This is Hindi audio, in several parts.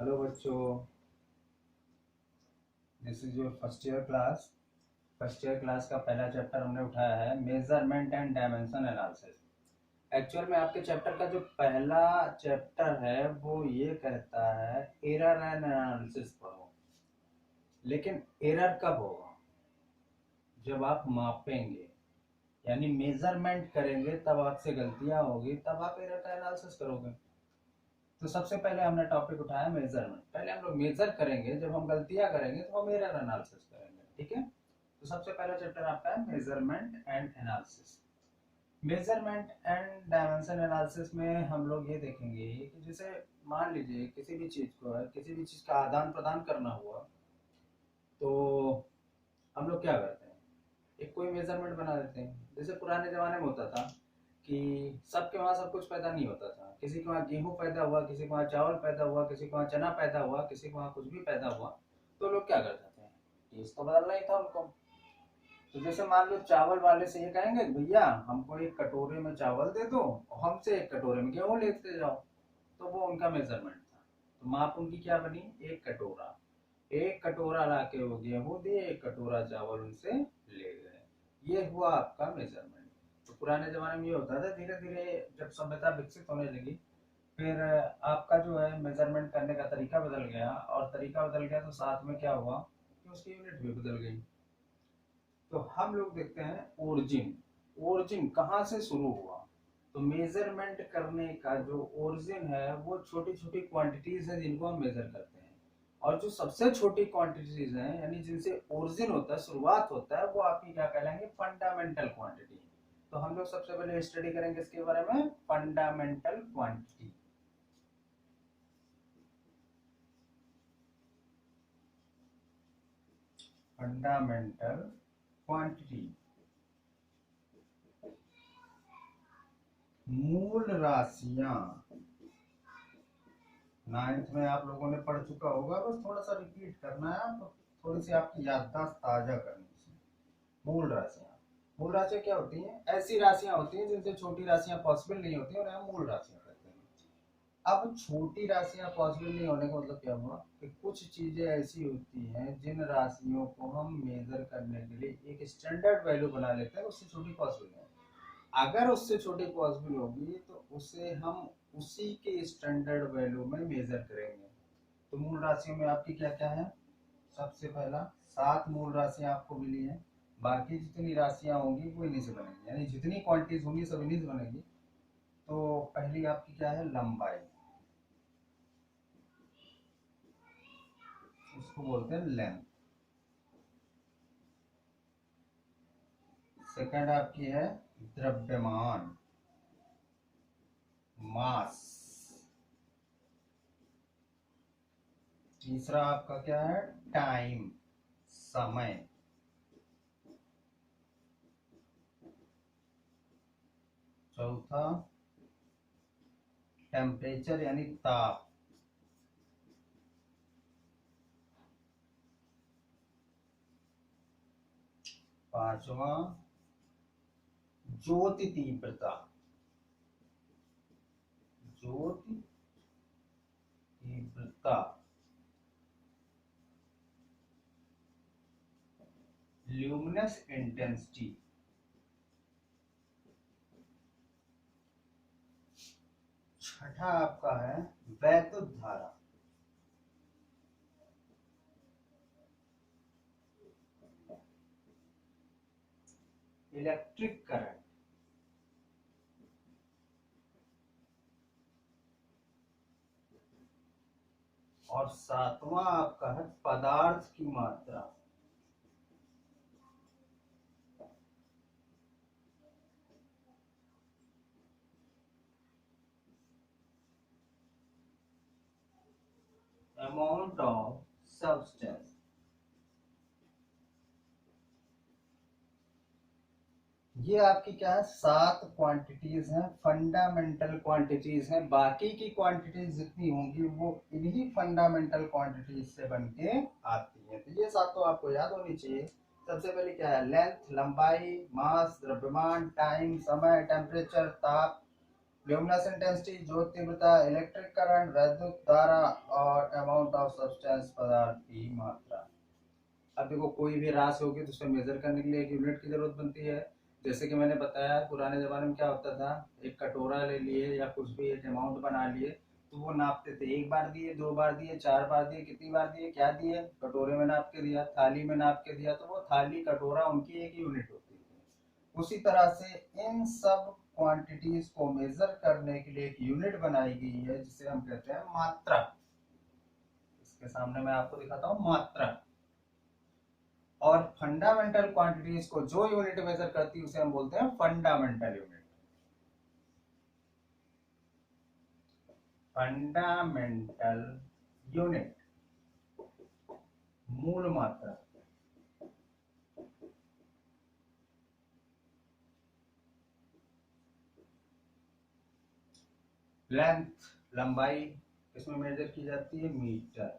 हेलो बच्चों, this is your first year class. First year class का पहला चैप्टर हमने उठाया है measurement and dimension analysis. Actual में आपके चैप्टर का जो पहला चैप्टर है वो ये कहता है एरर एंड एनालिसिस पढ़ो। लेकिन एरर कब होगा? जब आप मापेंगे, यानी मेजरमेंट करेंगे, तब आपसे गलतियां होगी, तब आप एरर का एनालिसिस करोगे। तो सबसे पहले हमने टॉपिक उठाया मेजरमेंट। पहले हम लोग मेजर करेंगे, जब हम गलतियां करेंगे तो हम एरर एनालिसिस करेंगे। ठीक है, तो सबसे पहला चैप्टर आपका है measurement and analysis. Measurement and dimension analysis में हम लोग ये देखेंगे कि जैसे मान लीजिए किसी भी चीज को है, किसी भी चीज का आदान प्रदान करना हुआ, तो हम लोग क्या करते हैं, एक कोई मेजरमेंट बना देते हैं। जैसे पुराने जमाने में होता था कि सबके वहाँ सब कुछ पैदा नहीं होता था। किसी के वहाँ गेहूं पैदा हुआ, किसी के वहाँ चावल पैदा हुआ, किसी के वहाँ चना पैदा हुआ, किसी के वहाँ कुछ भी पैदा हुआ, तो लोग क्या करते थे, टेस्ट तो बदलना ही था उनको। तो जैसे मान लो चावल वाले से ये कहेंगे भैया हमको एक कटोरे में चावल दे दो और हमसे एक कटोरे में गेहूं लेते जाओ, तो वो उनका मेजरमेंट था। तो माप उनकी क्या बनी, एक कटोरा। एक कटोरा ला के वो गेहूं दिए, एक कटोरा चावल उनसे ले गए। ये हुआ आपका मेजरमेंट। तो पुराने जमाने में ये होता था। धीरे धीरे जब सभ्यता विकसित होने लगी, फिर आपका जो है मेजरमेंट करने का तरीका बदल गया, और तरीका बदल गया तो साथ में क्या हुआ कि उसकी यूनिट भी बदल गई। तो हम लोग देखते हैं ओरिजिन। ओरिजिन कहाँ से शुरू हुआ? तो मेजरमेंट करने का जो ओरिजिन है वो छोटी छोटी क्वांटिटीज है जिनको हम मेजर करते हैं। और जो सबसे छोटी क्वांटिटीज हैं, यानी जिनसे ओरिजिन होता है, शुरुआत होता है, वो आपकी क्या कहलाएंगे, फंडामेंटल क्वांटिटी। तो हम लोग सबसे पहले स्टडी करेंगे इसके बारे में, फंडामेंटल क्वांटिटी। फंडामेंटल क्वांटिटी मूल राशियां। नाइन्थ में आप लोगों ने पढ़ चुका होगा, बस थोड़ा सा रिपीट करना है, तो थोड़ी सी आपकी याददाश्त ताजा करनी है। मूल राशियां। मूल राशियां क्या होती हैं? ऐसी राशियां होती हैं जिनसे छोटी राशियां पॉसिबल नहीं होती, और हम मूल राशियां कहते हैं। अब छोटी राशियां पॉसिबल नहीं होने का मतलब क्या हुआ कि कुछ चीजें ऐसी होती हैं जिन राशियों को हम मेजर करने के लिए एक स्टैंडर्ड वैल्यू बना लेते हैं, उससे छोटी पॉसिबल है। अगर उससे छोटी पॉसिबल होगी तो उसे हम उसी के स्टैंडर्ड वैल्यू में मेजर करेंगे। तो मूल राशियों में आपकी क्या क्या है? सबसे पहला, 7 मूल राशियां आपको मिली हैं। बाकी जितनी राशियां होंगी वो इन्हीं से बनेंगी, यानी जितनी क्वांटिटीज होंगी सब इन्हीं से बनेगी। तो पहली आपकी क्या है, लंबाई। उसको बोलते हैं लेंथ। सेकंड आपकी है द्रव्यमान, मास। तीसरा आपका क्या है, टाइम, समय। चौथा टेम्परेचर यानी ताप। पांचवा ज्योति तीव्रता। ज्योति तीव्रता। Luminous intensity. छठा आपका है वैद्युत धारा। Electric current. और सातवां आपका है पदार्थ की मात्रा। Amount of substance. ये आपकी क्या है, 7 क्वांटिटीज हैं, फंडामेंटल क्वांटिटीज हैं। बाकी की क्वांटिटीज जितनी होंगी वो इन्हीं फंडामेंटल क्वांटिटीज से बन के आती हैं। तो ये 7 तो आपको याद होनी चाहिए। सबसे पहले क्या है, लेंथ, लंबाई, मास, द्रव्यमान, टाइम, समय, टेम्परेचर, ताप, ल्यूमिनस इंटेंसिटी ज्योत तीव्रता, इलेक्ट्रिक करंट वैद्युत धारा और अमाउंट ऑफ सब्सटेंस पदार्थ की मात्रा। अब देखो कोई भी राशि होगी तो उसे मेजर करने के लिए एक यूनिट की जरूरत बनती है। जैसे कि मैंने बताया पुराने जमाने में क्या होता था, एक कटोरा ले लिए या कुछ भी एक अमाउंट बना लिए तो वो नापते थे, एक बार दिए, दो बार दिए, चार बार दिए, कितनी बार दिए, क्या दिए, कटोरे में नाप के दिया, थाली में नाप के दिया, तो वो थाली कटोरा उनकी एक यूनिट होती थी। उसी तरह से इन सब क्वांटिटीज को मेजर करने के लिए एक यूनिट बनाई गई है जिसे हम कहते हैं मात्रा। इसके सामने मैं आपको दिखाता हूँ मात्रा। और फंडामेंटल क्वांटिटीज को जो यूनिट मेजर करती है उसे हम बोलते हैं फंडामेंटल यूनिट। फंडामेंटल यूनिट मूल मात्रा। लेंथ लंबाई इसमें मेजर की जाती है मीटर।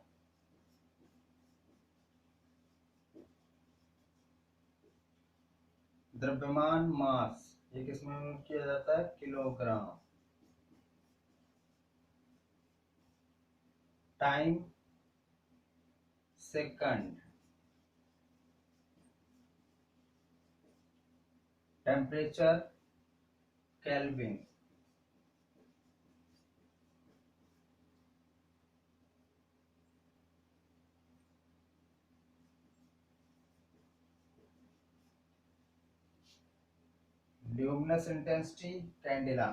द्रव्यमान मास ये किसमें यूज किया जाता है, kilogram. Time second. Temperature kelvin. Luminous intensity candela.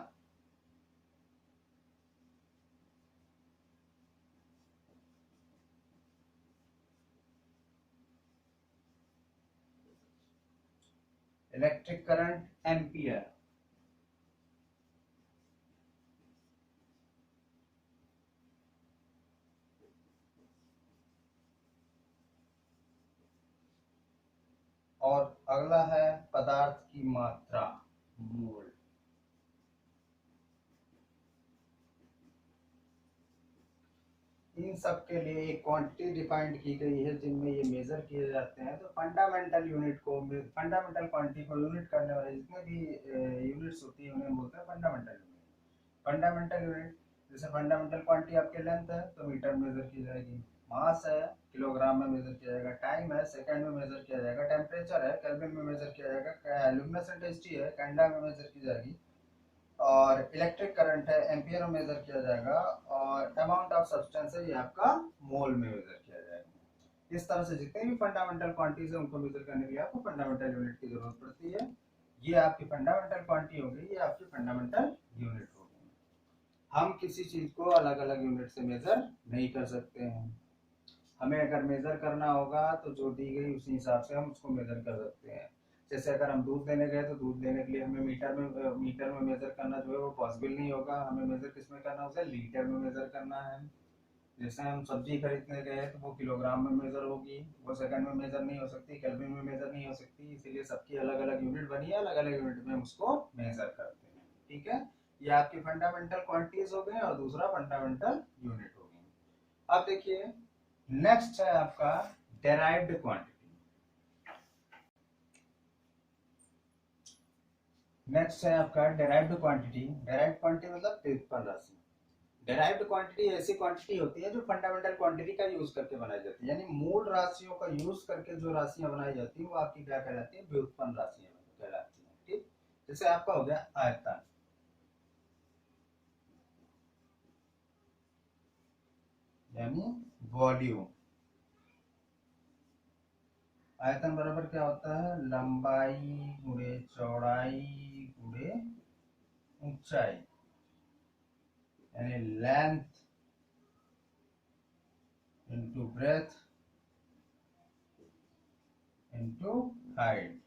Electric current ampere. और अगला है पदार्थ की मात्रा मोल। इन सब के लिए एक क्वांटिटी डिफाइंड की गई है जिनमें ये मेजर किए जाते हैं। तो फंडामेंटल यूनिट को, फंडामेंटल क्वांटिटी को यूनिट करने वाले जितने भी यूनिट्स होती है उन्हें बोलते हैं फंडामेंटल यूनिट। फंडामेंटल यूनिट जैसे फंडामेंटल क्वांटिटी आपके लेंथ है तो मीटर में मेजर की जाएगी, मास है किलोग्राम में मेजर किया जाएगा, टाइम है सेकंड में मेजर किया जाएगा, टेम्परेचर है केल्विन में मेजर किया जाएगा, ल्यूमिनस इंटेंसिटी है कैंडा में मेजर की जाएगी, और इलेक्ट्रिक करंट है एम्पियर में मेजर किया जाएगा, और अमाउंट ऑफ सब्सटेंस है ये आपका मोल में मेजर किया जाएगा। इस तरह से जितने भी फंडामेंटल क्वांटिटीज है उनको मेजर करने के लिए आपको फंडामेंटल यूनिट की जरूरत पड़ती है। ये आपकी फंडामेंटल क्वांटिटी हो गई, ये आपकी फंडामेंटल यूनिट हो गई। हम किसी चीज को अलग अलग यूनिट से मेजर नहीं कर सकते हैं। हमें अगर मेजर करना होगा तो जो दी गई उसी हिसाब से हम उसको मेजर कर सकते हैं। जैसे अगर हम दूध लेने गए तो दूध लेने के लिए हमें मीटर में मेजर करना जो है वो पॉसिबल नहीं होगा। हमें मेजर किस में करना होगा, लीटर में मेजर करना है। जैसे हम सब्जी खरीदने गए तो वो किलोग्राम में मेजर होगी, वो सेकंड में मेजर नहीं हो सकती, केल्विन में मेजर नहीं हो सकती, इसीलिए सबकी अलग अलग यूनिट बनी है, अलग अलग यूनिट में हम उसको मेजर करते हैं। ठीक है, ये आपकी फंडामेंटल क्वांटिटीज हो गए और दूसरा फंडामेंटल यूनिट हो गई। अब देखिए नेक्स्ट है आपका डेराइव्ड क्वांटिटी। नेक्स्ट है आपका डेराइव्ड क्वांटिटी। डेराइव्ड क्वांटिटी मतलब व्युत्पन्न राशि। डेराइव्ड क्वांटिटी ऐसी क्वांटिटी होती है जो फंडामेंटल क्वांटिटी का यूज करके बनाई जाती है, यानी मूल राशियों का यूज करके जो राशियां बनाई जाती है वो आपकी क्या कहलाती है, व्युत्पन्न राशियां कहलाती है। ठीक, जैसे आपका हो गया आयतन, यानी वॉल्यूम। आयतन बराबर क्या होता है, लंबाई गुणे चौड़ाई गुणे ऊंचाई, यानी length into breadth into height.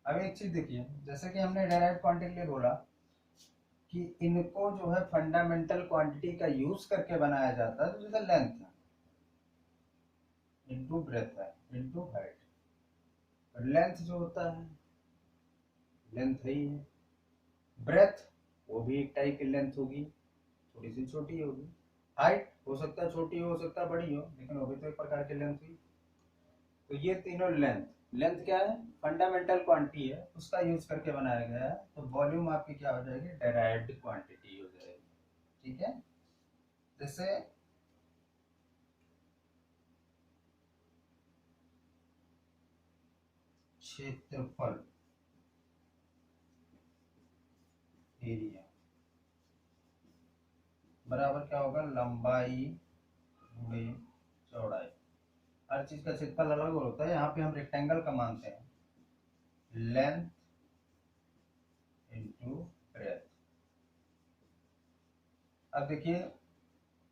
अब एक चीज देखिए, जैसे कि हमने डायरेक्ट क्वांटिटी के लिए बोला कि इनको जो है फंडामेंटल क्वांटिटी का यूज करके बनाया जाता है, तो जैसे लेंथ है इंटू ब्रेथ है इंटू हाइट। लेंथ जो होता है लेंथ ही है, ब्रेथ वो भी एक टाइप की लेंथ होगी, थोड़ी सी छोटी होगी, हाइट हो सकता है छोटी हो सकता है बड़ी हो, लेकिन वो भी तो एक प्रकार की लेंथ हुई। तो ये तीनों लेंथ, लेंथ क्या है, फंडामेंटल क्वांटिटी है, उसका यूज करके बनाया गया है, तो वॉल्यूम आपकी क्या हो जाएगी, डेराइव्ड क्वांटिटी हो जाएगी। ठीक है, जैसे क्षेत्रफल, एरिया बराबर क्या होगा, लंबाई गुणे चौड़ाई। हर चीज का क्षेत्रफल अलग होता है, यहाँ पे हम रेक्टेंगल का मानते हैं, लेंथ इंटू ब्रेथ। अब देखिए,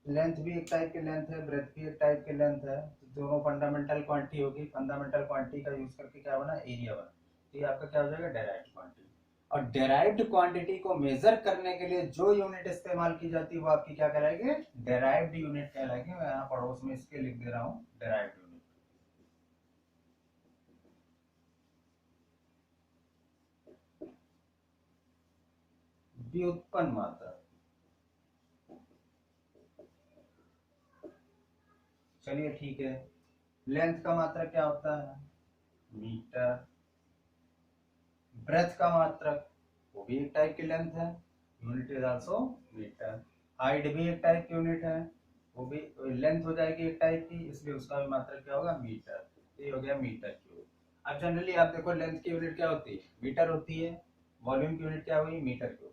लेंथ भी एक टाइप की लेंथ है, ब्रेथ भी एक टाइप की लेंथ है, तो दोनों फंडामेंटल क्वांटिटी होगी, फंडामेंटल क्वांटिटी का यूज करके क्या बना, एरिया बना, तो ये आपका क्या हो जाएगा, डेराइव्ड क्वांटिटी। और डेराइव्ड क्वांटिटी को मेजर करने के लिए जो यूनिट इस्तेमाल की जाती है वो आपकी क्या कहलाएगी, डेराइव्ड यूनिट कहलाएगी। मैं यहाँ पड़ोस में इसके लिख दे रहा हूँ, डेराइव्ड यूनिट। व्युत्पन्न मात्रा, चलिए ठीक है, लेंथ का मात्रक क्या होता है, मीटर। ब्रेथ का मात्रक, वो भी एक टाइप की लेंथ है, unit is also metre. Height भी एक टाइप की यूनिट है, वो भी लेंथ हो जाएगी एक टाइप की, इसलिए उसका भी मात्रक क्या होगा, मीटर। ये हो गया मीटर क्यूब। अब जनरली आप देखो, लेंथ की यूनिट क्या होती है, मीटर होती है, वॉल्यूम की यूनिट क्या हुई, मीटर क्यूब।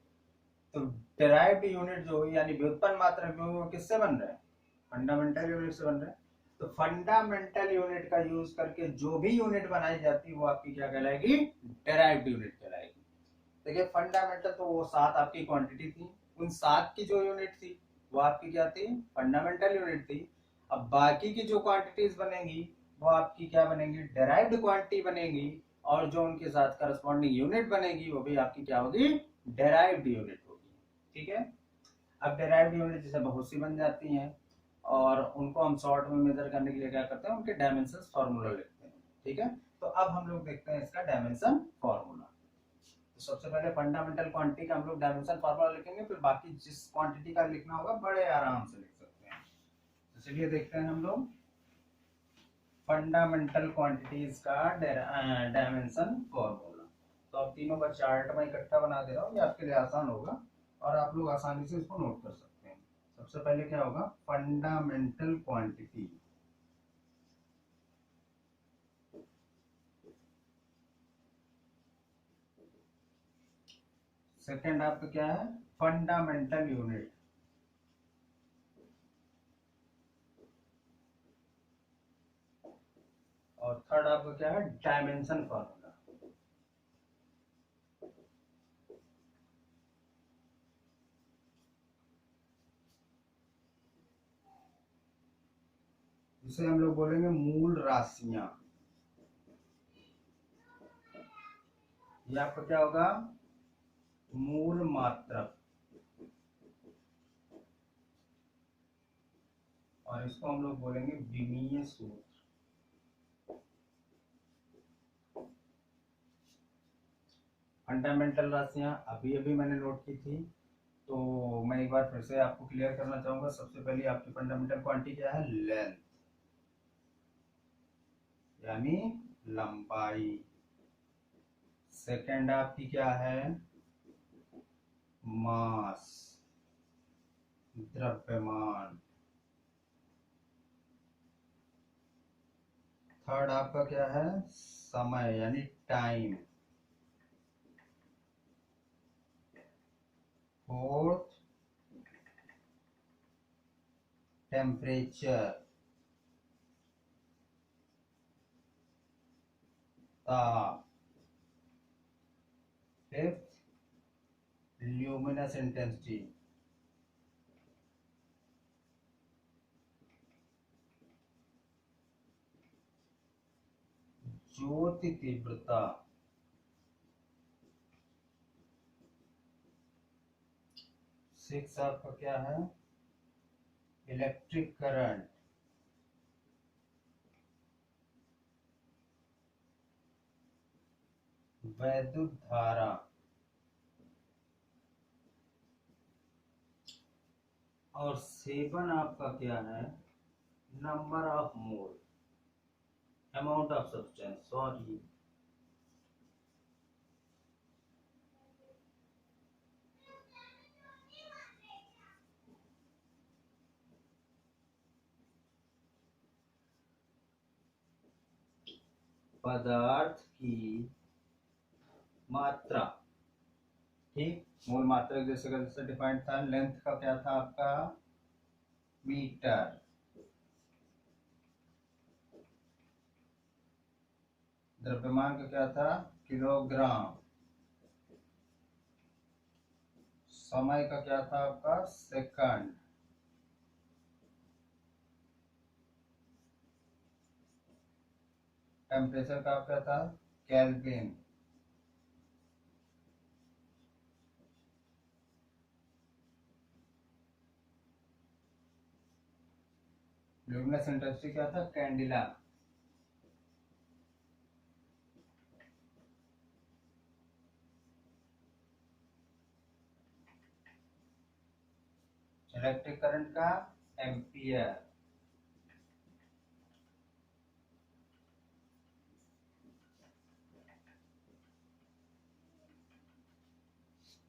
तो डेराइव्ड यूनिट जो हुई यानी व्युत्पन्न मात्रक जो वो किससे बन रहे हैं, फंडामेंटल यूनिट से बन रहे हैं। तो फंडामेंटल यूनिट का यूज करके जो भी यूनिट बनाई जाती है वो आपकी क्या कहलाएगी, डेराइव्ड यूनिट कहलाएगी। देखिए, फंडामेंटल तो वो 7 आपकी क्वांटिटी थी, उन 7 की जो यूनिट थी वो आपकी क्या थी, फंडामेंटल यूनिट थी। अब बाकी की जो क्वांटिटीज बनेंगी वो आपकी क्या बनेंगी, डेराइव्ड क्वांटिटी बनेगी, और जो उनके साथ करस्पॉन्डिंग यूनिट बनेगी वो भी आपकी क्या होगी, डेराइव्ड यूनिट होगी। ठीक है, अब डेराइव्ड यूनिट जैसे बहुत सी बन जाती हैं, और उनको हम शॉर्ट में मेजर करने के लिए क्या करते हैं, उनके डायमेंशन फॉर्मूला लिखते हैं। ठीक है, तो अब हम लोग देखते हैं इसका डायमेंशन फॉर्मूला। तो सबसे पहले फंडामेंटल क्वांटिटी का हम लोग डायमेंशन फॉर्मूला लिखेंगे, फिर बाकी जिस क्वांटिटी का लिखना होगा बड़े आराम से लिख सकते हैं। तो चलिए देखते हैं हम लोग फंडामेंटल क्वांटिटीज का डायमेंशन फॉर्मूला। तो अब तीनों का चार्ट मैं इकट्ठा बना दे रहा हूँ, ये आपके लिए आसान होगा और आप लोग आसानी से इसको नोट कर सकते हैं। सबसे पहले क्या होगा, फंडामेंटल क्वांटिटी, सेकंड आपका क्या है, फंडामेंटल यूनिट, और थर्ड आपका क्या है, डायमेंशन फॉर्मूला। जिसे हम लोग बोलेंगे मूल राशियां। ये आपका क्या होगा, मूल मात्रक, और इसको हम लोग बोलेंगे विमीय सूत्र। फंडामेंटल राशियां अभी अभी मैंने नोट की थी, तो मैं एक बार फिर से आपको क्लियर करना चाहूंगा। सबसे पहले आपकी फंडामेंटल क्वांटिटी क्या है, लेंथ यानी लंबाई। सेकंड आपकी क्या है, मास, द्रव्यमान। थर्ड आपका क्या है, समय यानी टाइम। फोर्थ, टेम्परेचर, ताप। फिफ्थ, ल्यूमिनस इंटेंसिटी, ज्योति तीव्रता। सिक्स आपका क्या है, इलेक्ट्रिक करंट। वैद्युत धारा। और सेवन आपका क्या है, number of mole amount of substance, sorry, पदार्थ की मात्रा, ठीक। मूल मात्रक जैसे डिफाइंड था, लेंथ का क्या था आपका, मीटर, द्रव्यमान का क्या था, किलोग्राम, समय का क्या था आपका, सेकंड, टेम्परेचर का क्या था, केल्विन, ल्यूमिनस इंटेंसिटी क्या था, कैंडिला, इलेक्ट्रिक करंट का एम्पियर,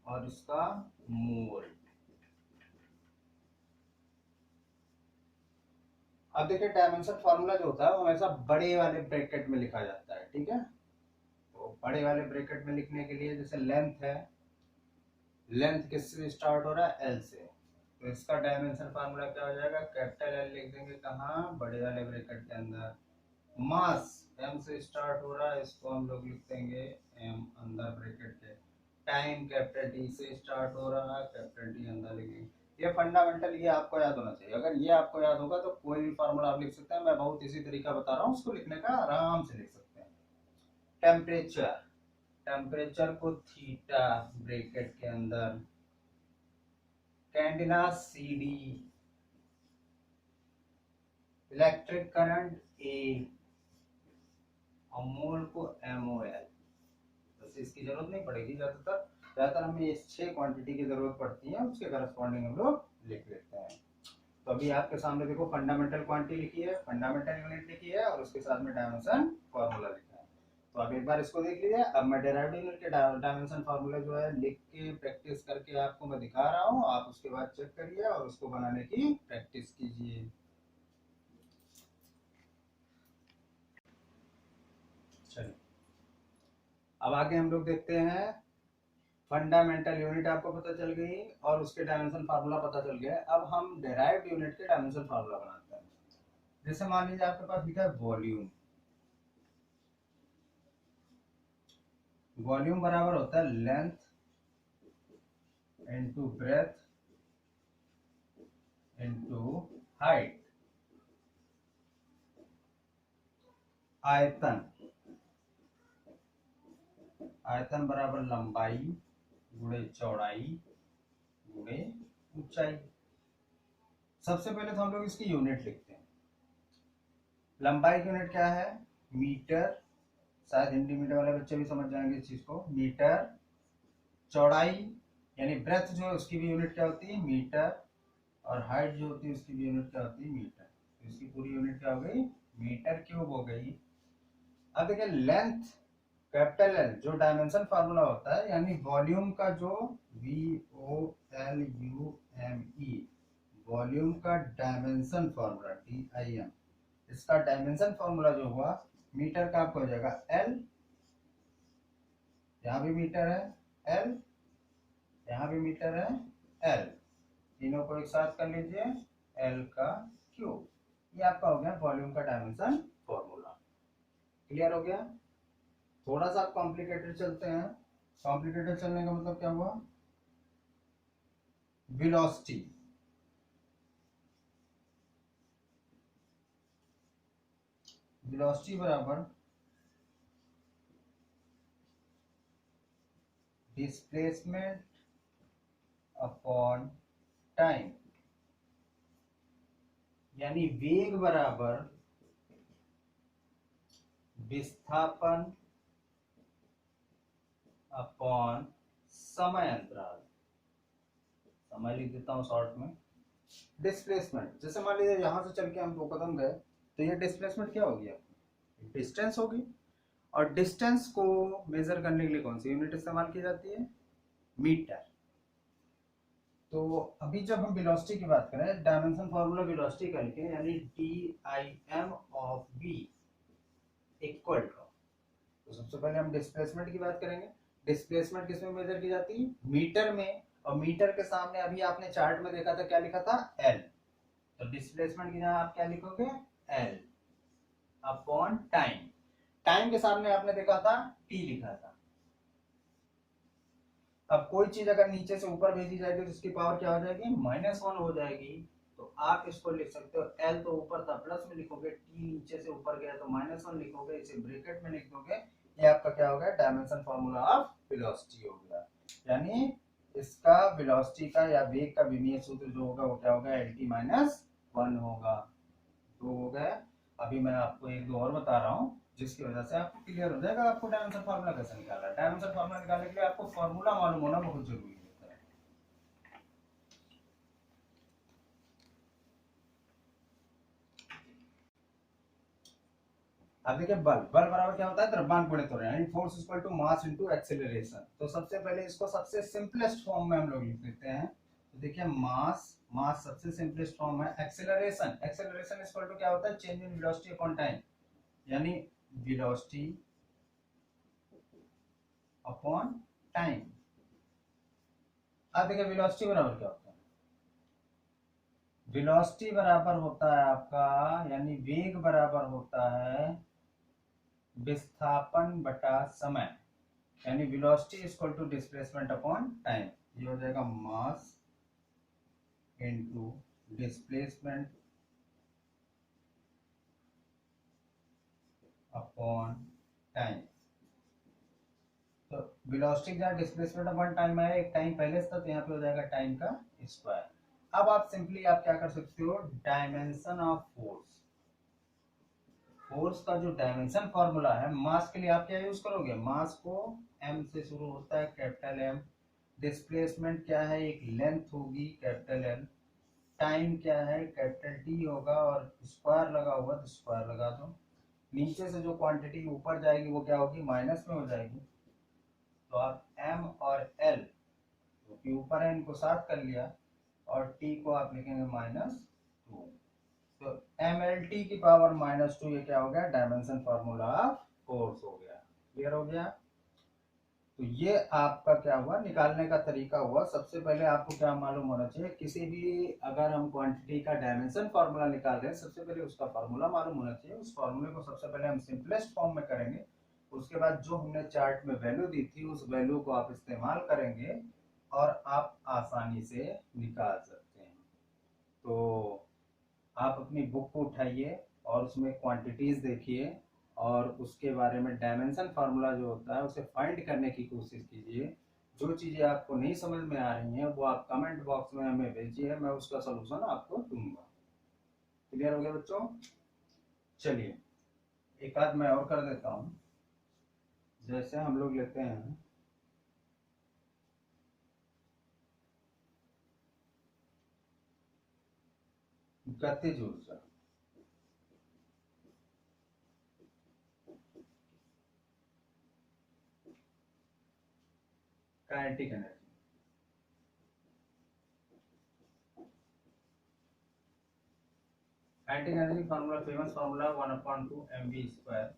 और इसका मोल। अब देखिए डायमेंशन फार्मूला जो होता है वो हमेशा बड़े वाले ब्रैकेट में लिखा जाता है, ठीक है। तो बड़े वाले ब्रैकेट में लिखने के लिए, जैसे लेंथ है, लेंथ किससे स्टार्ट हो रहा है, एल से, तो इसका डायमेंशन फार्मूला क्या हो जाएगा, कैपिटल एल लिख देंगे कहाँ, बड़े वाले ब्रैकेट के अंदर। मास एम से स्टार्ट हो रहा है, इसको हम लोग लिख देंगे एम अंदर ब्रैकेट के। टाइम कैपिटल टी से स्टार्ट हो रहा है, कैपिटल टी अंदर लिखेंगे। ये फंडामेंटल, ये आपको याद होना चाहिए। अगर ये आपको याद होगा तो कोई भी फार्मूला आप लिख सकते हैं। मैं बहुत इसी तरीका बता रहा हूँ, उसको लिखने का आराम से लिख सकते हैं। टेम्परेचर, टेम्परेचर को थीटा ब्रैकेट के अंदर, candela C D, electric current A, और मोल को एम ओ एल। वैसे इसकी जरूरत नहीं पड़ेगी, ज्यादातर हमें ये 6 क्वांटिटी की जरूरत पड़ती है, उसके करस्पॉन्डिंग हम लोग लिख लेते हैं। तो अभी आपके सामने देखो फंडामेंटल क्वांटिटी लिखी है, फंडामेंटल यूनिट लिखी है, और उसके साथ में डायमेंशन फार्मूला लिखा है। तो आप एक बार इसको देख लीजिए। अब मैं डेराइव्ड यूनिट के डायमेंशन फार्मूला जो है लिख के प्रैक्टिस करके आपको मैं दिखा रहा हूँ, आप उसके बाद चेक करिए और उसको बनाने की प्रैक्टिस कीजिए। चलिए अब आगे हम लोग देखते हैं। फंडामेंटल यूनिट आपको पता चल गई और उसके डायमेंशन फार्मूला पता चल गया। अब हम डेराइव्ड यूनिट के डायमेंशन फार्मूला बनाते हैं। जैसे मान लीजिए आपके पास लिखा है वॉल्यूम, वॉल्यूम बराबर होता है length into breadth into height. आयतन, आयतन बराबर लंबाई गुणे चौड़ाई गुणे ऊंचाई। सबसे पहले तो हम लोग इसकी यूनिट लिखते हैं। लंबाई की यूनिट क्या है, मीटर, शायद हिंदी मीडियम वाले बच्चे भी समझ जाएंगे इस चीज को, मीटर। चौड़ाई यानी ब्रेथ जो है उसकी भी यूनिट क्या होती है, मीटर, और हाइट जो होती है उसकी भी यूनिट क्या होती है, मीटर। तो इसकी पूरी यूनिट क्या हो गई, मीटर क्यूब हो गई। अब देखिए लेंथ, कैपिटल एल जो डायमेंशन फार्मूला होता है, यानी वॉल्यूम का जो VOLUME, वॉल्यूम का डायमेंशन फार्मूला DIM, इसका डायमेंशन फार्मूला जो हुआ मीटर का आपका हो जाएगा L, यहाँ भी मीटर है L, यहाँ भी मीटर है L, तीनों को एक साथ कर लीजिए L का क्यूब। ये आपका हो गया वॉल्यूम का डायमेंशन फॉर्मूला। क्लियर हो गया। थोड़ा सा कॉम्प्लिकेटेड चलते हैं। कॉम्प्लिकेटेड चलने का मतलब क्या हुआ, वेलोसिटी, वेलोसिटी बराबर डिस्प्लेसमेंट अपॉन टाइम, यानी वेग बराबर विस्थापन अपॉन समय अंतराल। समय लिख देता हूं शॉर्ट में। डिस्प्लेसमेंट, जैसे मान लीजिए यहां से चल के हम 2 कदम गए, तो ये डिस्प्लेसमेंट क्या हो गया, डिस्टेंस होगी। और डिस्टेंस को मेजर करने के लिए कौन सी यूनिट इस्तेमाल की जाती है? मीटर। तो अभी जब हम वेलोसिटी की बात करें, डायमेंशन फॉर्मूला वेलोसिटी का लिखें, यानी dim of v equal to, तो सबसे पहले हम डिस्प्लेसमेंट की बात करेंगे। डिस्प्लेसमेंट किसमें मेजर की जाती है? मीटर में। और मीटर के सामने अभी आपने चार्ट में देखा था, क्या लिखा था? एल। तो डिस्प्लेसमेंट की जगह आप क्या लिखोगे? L upon time. टाइम के सामने आपने देखा था टी लिखा था। अब कोई चीज अगर नीचे से ऊपर भेजी जाएगी तो उसकी पावर क्या हो जाएगी? -1 हो जाएगी। तो आप इसको लिख सकते हो, एल तो ऊपर था प्लस में लिखोगे, टी नीचे से ऊपर गया तो -1 लिखोगे, इसे ब्रैकेट में लिख दोगे। ये आपका क्या हो गया? डायमेंशन फॉर्मूला ऑफ वेलोसिटी हो गया। यानी इसका वेलोसिटी का या वेग का विमीय सूत्र जो होगा वो क्या होगा? LT-1 होगा। तो हो गया। अभी मैं आपको एक दो और बता रहा हूँ जिसकी वजह से आपको क्लियर हो जाएगा आपको डायमेंशन फार्मूला कैसे निकालना है। डायमेंशन फार्मूला निकालने के लिए आपको फार्मूला मालूम होना बहुत जरूरी होता है। अब देखिए, बल बराबर क्या होता है? द्रव्यमान गुणित त्वरण, यानी force equal to mass into acceleration. तो सबसे पहले इसको सबसे सिंपलेस्ट फॉर्म में हम लोग लिख देते हैं। तो देखिए, मास सबसे सिंपलेस्ट फॉर्म है। एक्सेलरेशन इक्वल टू क्या होता है? Change in velocity upon time, यानी वेलोसिटी अपॉन टाइम। अब देखिए, वेलोसिटी बराबर क्या होता है? वेलोसिटी बराबर होता है आपका, यानी वेग बराबर होता है विस्थापन बटा समय, यानी velocity equal to displacement upon time. ये हो जाएगा mass into displacement upon time. तो वेलोसिटी का डिस्प्लेसमेंट अपॉन टाइम है, एक टाइम पहले से था तो यहाँ पे हो जाएगा टाइम का स्क्वायर। अब आप सिंपली आप क्या कर सकते हो? डायमेंशन ऑफ फोर्स, फोर्स का जो डायमेंशन फॉर्मूला है, मास के लिए आप क्या यूज करोगे? मास को m से शुरू होता है, कैपिटल M। डिस्प्लेसमेंट क्या है? एक लेंथ होगी, कैपिटल L। टाइम क्या है? कैपिटल T होगा। और स्क्वायर लगा हुआ तो स्क्वायर लगा दो। नीचे से जो क्वांटिटी ऊपर जाएगी वो क्या होगी? माइनस में हो जाएगी। तो आप m और l, क्योंकि ऊपर है इनको साथ कर लिया, और t को आप लिखेंगे -2। तो mlt की पावर -2, ये क्या हो गया? डायमेंशन फॉर्मूला ऑफ फोर्स हो गया। क्लियर हो गया? तो ये आपका क्या हुआ? निकालने का तरीका हुआ। सबसे पहले आपको क्या मालूम होना चाहिए? किसी भी अगर हम क्वांटिटी का डायमेंशन फॉर्मूला निकाल रहे हैं, सबसे पहले उसका फॉर्मूला मालूम होना चाहिए। उस फॉर्मूले को सबसे पहले हम सिंपलेस्ट फॉर्म में करेंगे, उसके बाद जो हमने चार्ट में वैल्यू दी थी उस वैल्यू को आप इस्तेमाल करेंगे और आप आसानी से निकाल सकते हैं। तो आप अपनी बुक को उठाइए और उसमें क्वांटिटीज देखिए, और उसके बारे में डायमेंशन फार्मूला जो होता है उसे फाइंड करने की कोशिश कीजिए। जो चीज़ें आपको नहीं समझ में आ रही हैं वो आप कमेंट बॉक्स में हमें भेजिए, मैं उसका सलूशन आपको दूंगा। क्लियर हो गया बच्चों? चलिए, एक आध मैं और कर देता हूँ। जैसे हम लोग लेते हैं गतिज ऊर्जा, kinetic energy. Kinetic energy formula, famous formula 1/2 mv²।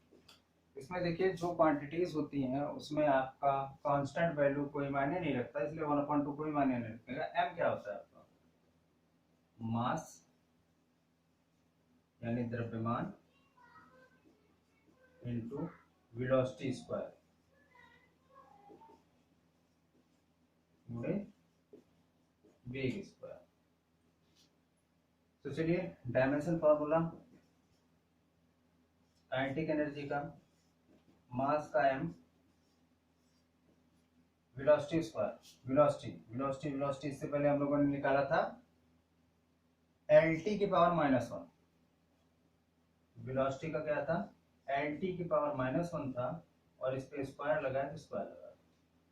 इसमें देखिए, जो क्वांटिटीज होती हैं उसमें आपका कांस्टेंट वैल्यू कोई मायने नहीं रखता, इसलिए 1/2 कोई मायने नहीं रखेगा। m क्या होता है आपका? मास, यानी द्रव्यमान, इनटू वेलोसिटी स्क्वायर गुणे वेग स्क्वायर। तो चलिए, डायमेंशन फॉर्मूला काइनेटिक एनर्जी का, मास का m, वेलोसिटी स्क्वायर, वेलोसिटी इससे पहले हम लोगों ने निकाला था lt की पावर -1। वेलोसिटी का क्या था? lt की पावर -1 था, और इस पे स्क्वायर लगाया तो स्क्वायर लगा।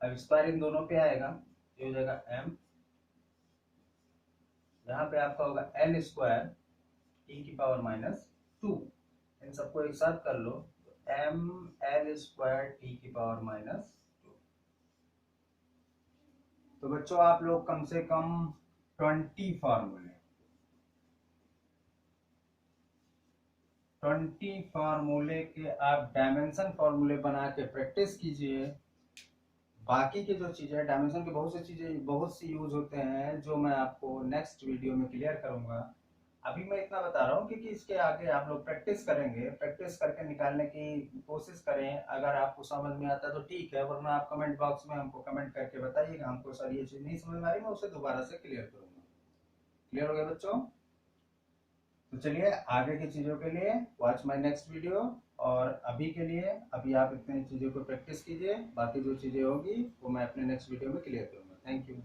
अब स्क्वायर इन दोनों पे आएगा, ये हो जाएगा m, यहाँ पे आपका होगा l स्क्वायर t की पावर -2। इन सबको एक साथ कर लो ml² (t⁻²). तो बच्चों आप लोग कम से कम 20 फार्मूले के आप डायमेंशन फार्मूले बना के प्रैक्टिस कीजिए। बाकी की जो चीज़ें डायमेंशन की बहुत सी चीज़ें बहुत सी यूज होते हैं जो मैं आपको नेक्स्ट वीडियो में क्लियर करूंगा। अभी मैं इतना बता रहा हूँ क्योंकि इसके आगे आप लोग प्रैक्टिस करेंगे, प्रैक्टिस करके निकालने की कोशिश करें। अगर आपको समझ में आता है तो ठीक है, वरना आप कमेंट बॉक्स में हमको कमेंट करके बताइएगा हमको सर ये चीज़ नहीं समझ में आ रही, मैं उसे दोबारा से क्लियर करूंगा। क्लियर हो गया बच्चों? तो चलिए आगे की चीज़ों के लिए वॉच माय नेक्स्ट वीडियो। और अभी के लिए अभी आप इतनी चीज़ों को प्रैक्टिस कीजिए, बाकी जो चीज़ें होगी वो मैं अपने नेक्स्ट वीडियो में क्लियर करूँगा। Thank you.